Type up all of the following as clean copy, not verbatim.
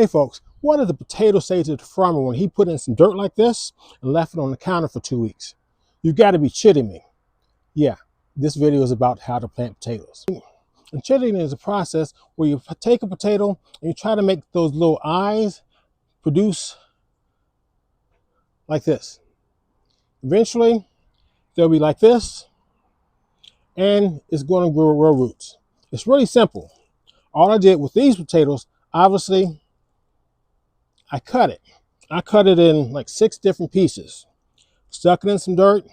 Hey folks, what did the potato say to the farmer when he put in some dirt like this and left it on the counter for 2 weeks? You got to be kidding me. Yeah, this video is about how to plant potatoes. And chitting is a process where you take a potato and you try to make those little eyes produce like this. Eventually, they'll be like this, and it's going to grow roots. It's really simple. All I did with these potatoes, obviously, I cut it. I cut it in like 6 different pieces, stuck it in some dirt,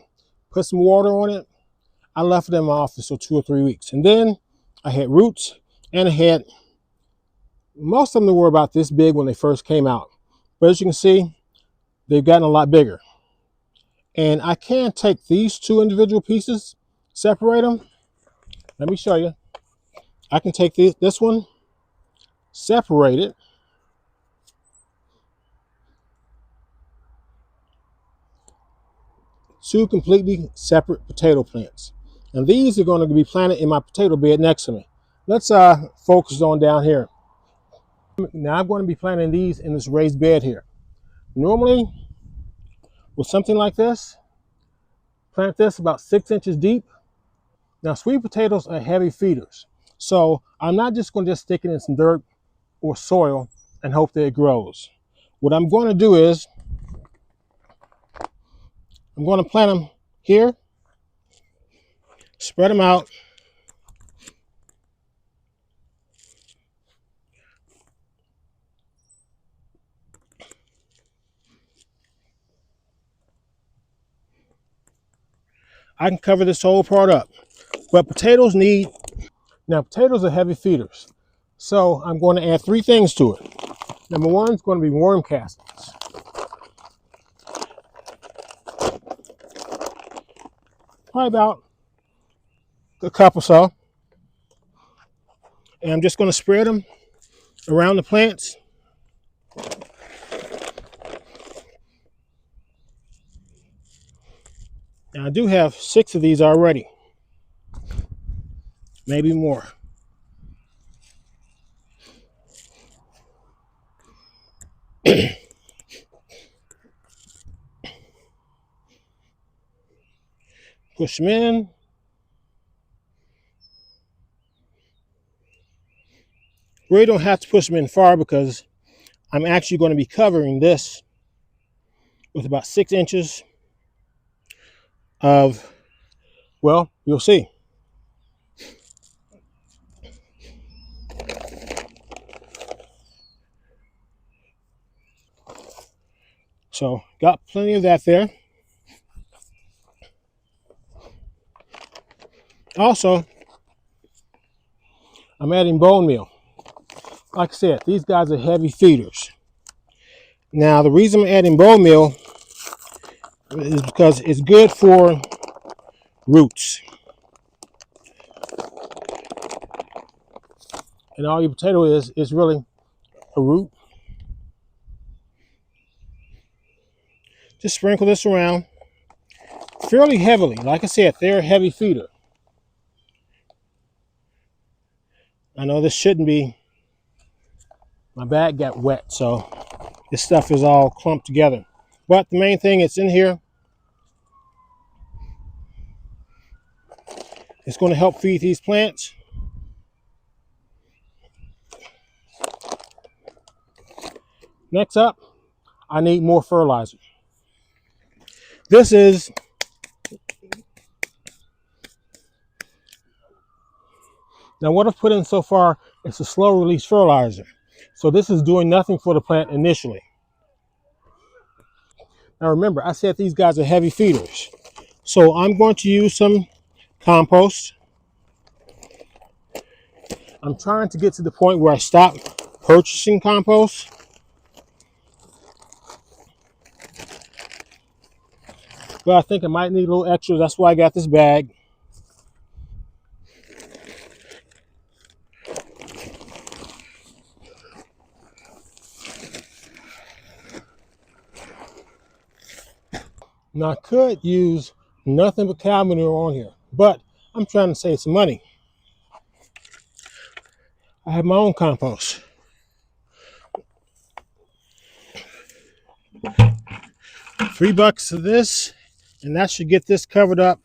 put some water on it. I left it in my office for 2 or 3 weeks. And then I had roots, and I had, most of them were about this big when they first came out. But as you can see, they've gotten a lot bigger. And I can take these 2 individual pieces, separate them. Let me show you. I can take this one, separate it. Two completely separate potato plants. And these are going to be planted in my potato bed next to me. Let's focus on down here. Now I'm going to be planting these in this raised bed here. Normally, with something like this, plant this about 6 inches deep. Now sweet potatoes are heavy feeders. So I'm not just going to stick it in some dirt or soil and hope that it grows. What I'm going to do is, I'm going to plant them here, spread them out, I can cover this whole part up. But potatoes are heavy feeders. So I'm going to add 3 things to it. Number 1 is going to be worm castings. Probably about a cup or so. And I'm just going to spread them around the plants. Now I do have 6 of these already. Maybe more. Push them in. Really don't have to push them in far because I'm actually going to be covering this with about 6 inches of, well, you'll see. So got plenty of that there. Also, I'm adding bone meal. Like I said, these guys are heavy feeders. Now, the reason I'm adding bone meal is because it's good for roots. And all your potato is really a root. Just sprinkle this around fairly heavily. Like I said, they're a heavy feeder. I know this shouldn't be. My bag got wet, so this stuff is all clumped together. But the main thing that's in here is going to help feed these plants. Next up, I need more fertilizer. This is now what I've put in so far is a slow release fertilizer. So this is doing nothing for the plant initially. Now remember, I said these guys are heavy feeders. So I'm going to use some compost. I'm trying to get to the point where I stop purchasing compost. But I think I might need a little extra. That's why I got this bag. Now I could use nothing but cow manure on here, but I'm trying to save some money. I have my own compost. $3 of this, and that should get this covered up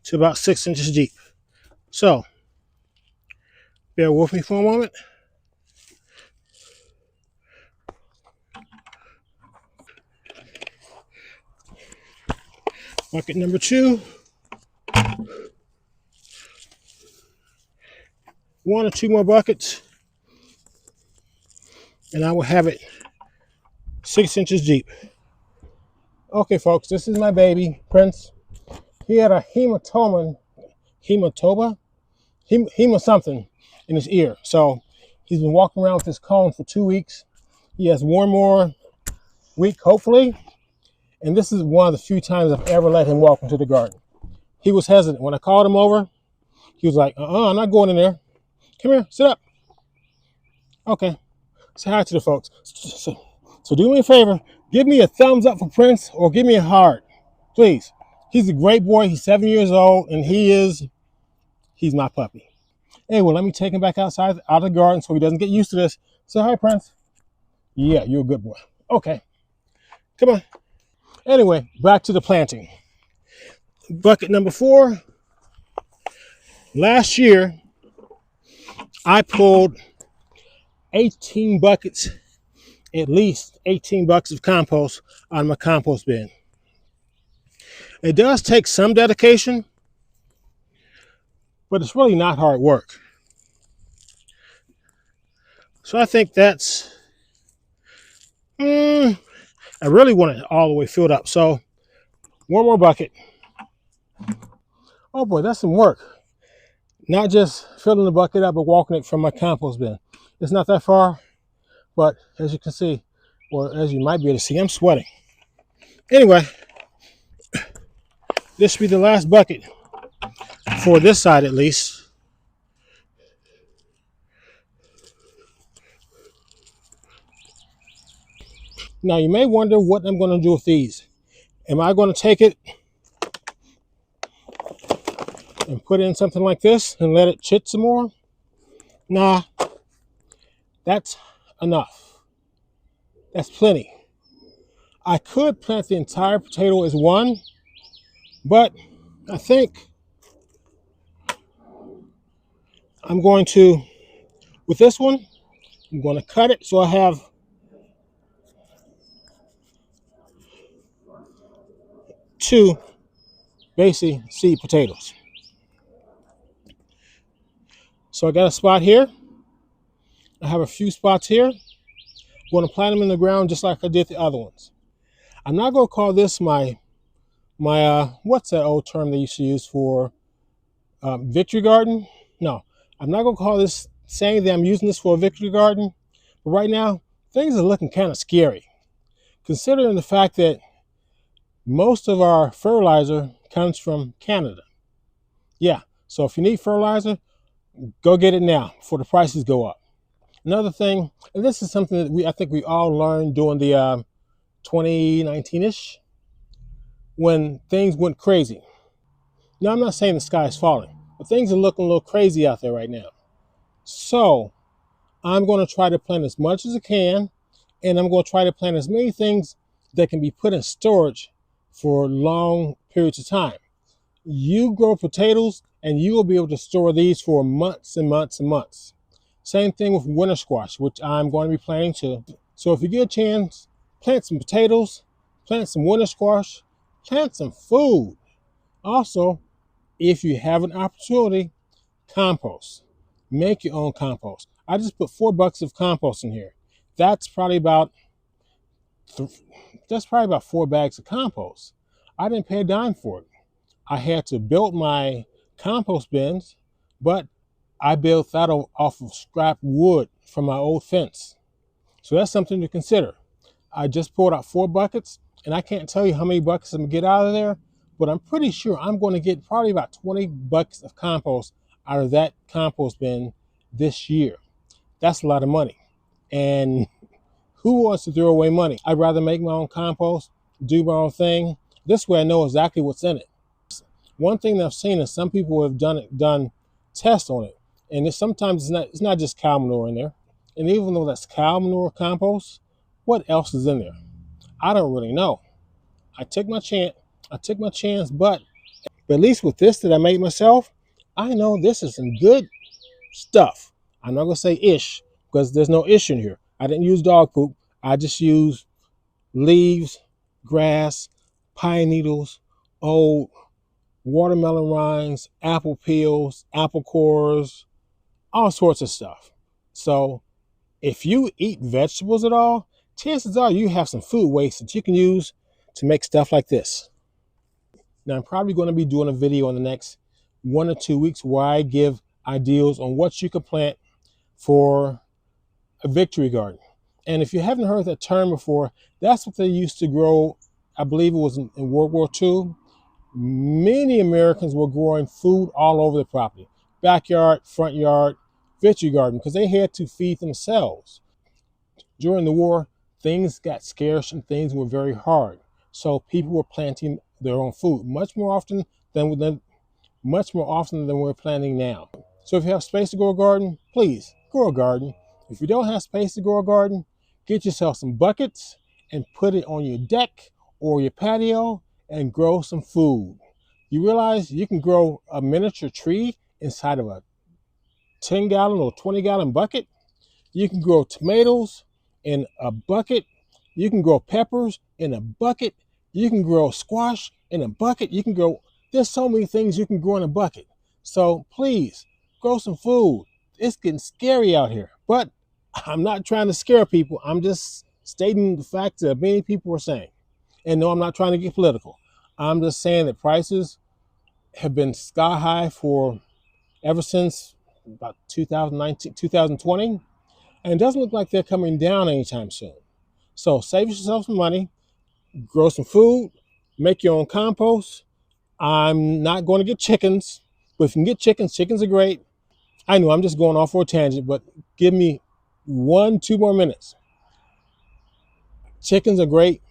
to about 6 inches deep. So, bear with me for a moment. Bucket number 2. 1 or 2 more buckets, and I will have it 6 inches deep. Okay, folks, this is my baby, Prince. He had a hema something in his ear. So he's been walking around with this cone for 2 weeks. He has one more week, hopefully. And this is one of the few times I've ever let him walk into the garden. He was hesitant. When I called him over, he was like, I'm not going in there. Come here, sit up. Okay, say hi to the folks. So do me a favor, give me a thumbs up for Prince or give me a heart, please. He's a great boy. He's 7 years old, and he's my puppy. Hey, well, let me take him back out of the garden so he doesn't get used to this. Say hi, Prince. Yeah, you're a good boy. Okay, come on. Anyway, back to the planting. Bucket number 4. Last year, I pulled 18 buckets, at least 18 buckets of compost out of my compost bin. It does take some dedication, but it's really not hard work. So I think that's, I really want it all the way filled up. So 1 more bucket. Oh boy, that's some work. Not just filling the bucket up, but walking it from my compost bin. It's not that far, but as you can see, or as you might be able to see, I'm sweating. Anyway, this should be the last bucket for this side at least. Now you may wonder what I'm going to do with these. Am I going to take it and put it in something like this and let it chit some more? Nah, that's enough. That's plenty. I could plant the entire potato as one, but I think I'm going to, with this one, I'm going to cut it so I have two basic seed potatoes. So I got a spot here. I have a few spots here. I'm going to plant them in the ground just like I did the other ones. I'm not going to call this my what's that old term they used to use for victory garden? No, I'm not going to call this, saying that I'm using this for a victory garden. But right now, things are looking kind of scary, considering the fact that most of our fertilizer comes from Canada. Yeah, so if you need fertilizer, go get it now before the prices go up. Another thing, and this is something that I think we all learned during the 2019-ish, when things went crazy. Now, I'm not saying the sky is falling, but things are looking a little crazy out there right now. So I'm going to try to plant as much as I can, and I'm going to try to plant as many things that can be put in storage for long periods of time. You grow potatoes, and you will be able to store these for months and months and months. Same thing with winter squash, which I'm going to be planting too. So if you get a chance, plant some potatoes, plant some winter squash, plant some food. Also, if you have an opportunity, compost. Make your own compost. I just put $4 of compost in here. That's probably about 4 bags of compost. I didn't pay a dime for it. I had to build my compost bins, but I built that off of scrap wood from my old fence. So that's something to consider. I just poured out 4 buckets, and I can't tell you how many buckets I'm gonna get out of there, but I'm pretty sure I'm going to get probably about 20 buckets of compost out of that compost bin this year. That's a lot of money. And who wants to throw away money? I'd rather make my own compost, do my own thing. This way I know exactly what's in it. One thing that I've seen is some people have done tests on it. And sometimes it's not just cow manure in there. And even though that's cow manure compost, what else is in there? I don't really know. I took my chance. I took my chance, but at least with this that I made myself, I know this is some good stuff. I'm not gonna say ish because there's no ish in here. I didn't use dog poop. I just used leaves, grass, pine needles, old watermelon rinds, apple peels, apple cores, all sorts of stuff. So if you eat vegetables at all, chances are you have some food waste that you can use to make stuff like this. Now, I'm probably going to be doing a video in the next 1 or 2 weeks where I give ideas on what you can plant for a victory garden. And if you haven't heard that term before, that's what they used to grow. I believe it was in World War II. Many Americans were growing food all over the property, backyard, front yard, victory garden, because they had to feed themselves. During the war, things got scarce and things were very hard. So people were planting their own food much more often than we're planting now. So if you have space to grow a garden, please grow a garden. If you don't have space to grow a garden, get yourself some buckets and put it on your deck or your patio and grow some food. You realize you can grow a miniature tree inside of a 10-gallon or 20-gallon bucket. You can grow tomatoes in a bucket. You can grow peppers in a bucket. You can grow squash in a bucket. There's so many things you can grow in a bucket. So please grow some food. It's getting scary out here, but I'm not trying to scare people. I'm just stating the fact that many people are saying. And no, I'm not trying to get political. I'm just saying that prices have been sky high for ever since about 2019, 2020. And it doesn't look like they're coming down anytime soon. So save yourself some money, grow some food, make your own compost. I'm not going to get chickens, but if you can get chickens, chickens are great. I know I'm just going off for a tangent, but give me 1-2 more minutes. Chickens are great.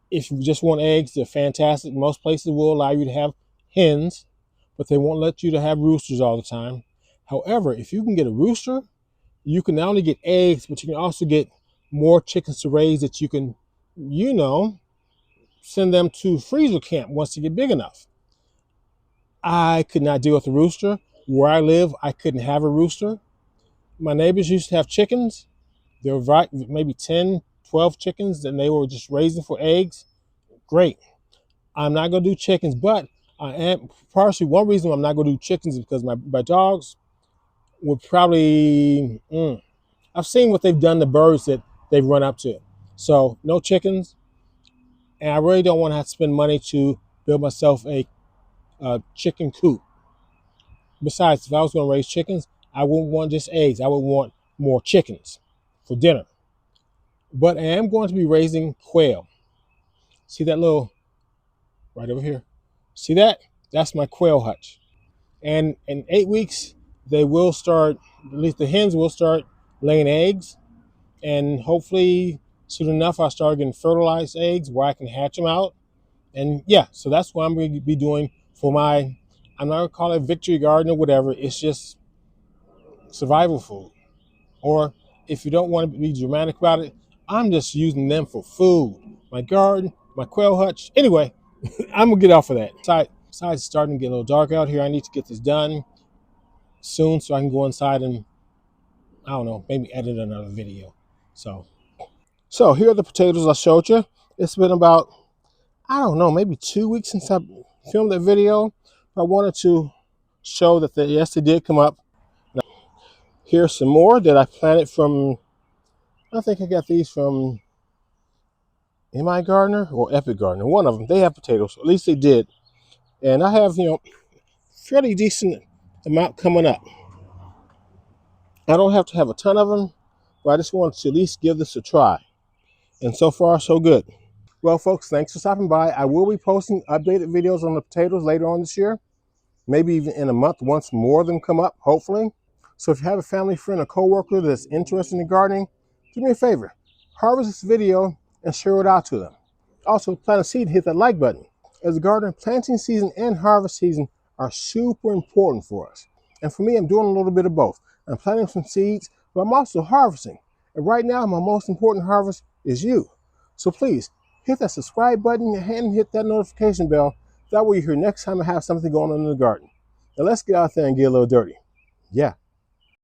If you just want eggs, they're fantastic. Most places will allow you to have hens, but they won't let you to have roosters all the time. However, if you can get a rooster, you can not only get eggs, but you can also get more chickens to raise that you can, send them to freezer camp once they get big enough. I could not deal with a rooster. Where I live, I couldn't have a rooster. My neighbors used to have chickens. There were maybe 10, 12 chickens, and they were just raising for eggs. Great. I'm not going to do chickens, but I am partially one reason I'm not going to do chickens is because my dogs would probably, I've seen what they've done to birds that they've run up to. So no chickens. And I really don't want to have to spend money to build myself a chicken coop. Besides, if I was going to raise chickens, I wouldn't want just eggs. I would want more chickens for dinner. But I am going to be raising quail. See that little, right over here? See that? That's my quail hutch. And in 8 weeks, they will start, at least the hens will start laying eggs. And hopefully soon enough, I'll start getting fertilized eggs where I can hatch them out. And yeah, so that's what I'm going to be doing for my, I'm not going to call it victory garden or whatever. It's just survival food. Or if you don't want to be dramatic about it, I'm just using them for food. My garden, my quail hutch. Anyway, I'm going to get off of that. Besides, it's starting to get a little dark out here. I need to get this done soon so I can go inside and, I don't know, maybe edit another video. So here are the potatoes I showed you. It's been about, I don't know, maybe 2 weeks since I filmed that video. I wanted to show that yes, they did come up. Here's some more that I planted from, I think I got these from MI Gardener or Epic Gardener. One of them, they have potatoes, at least they did. And I have, fairly decent amount coming up. I don't have to have a ton of them, but I just wanted to at least give this a try. And so far, so good. Well, folks, thanks for stopping by. I will be posting updated videos on the potatoes later on this year. Maybe even in a month once more of them come up, hopefully. So if you have a family, friend, or coworker that's interested in gardening, do me a favor. Harvest this video and share it out to them. Also, plant a seed and hit that like button. As a gardener, planting season and harvest season are super important for us. And for me, I'm doing a little bit of both. I'm planting some seeds, but I'm also harvesting. And right now, my most important harvest is you. So please, hit that subscribe button and hit that notification bell. That way you're here next time I have something going on in the garden. Now let's get out there and get a little dirty. Yeah.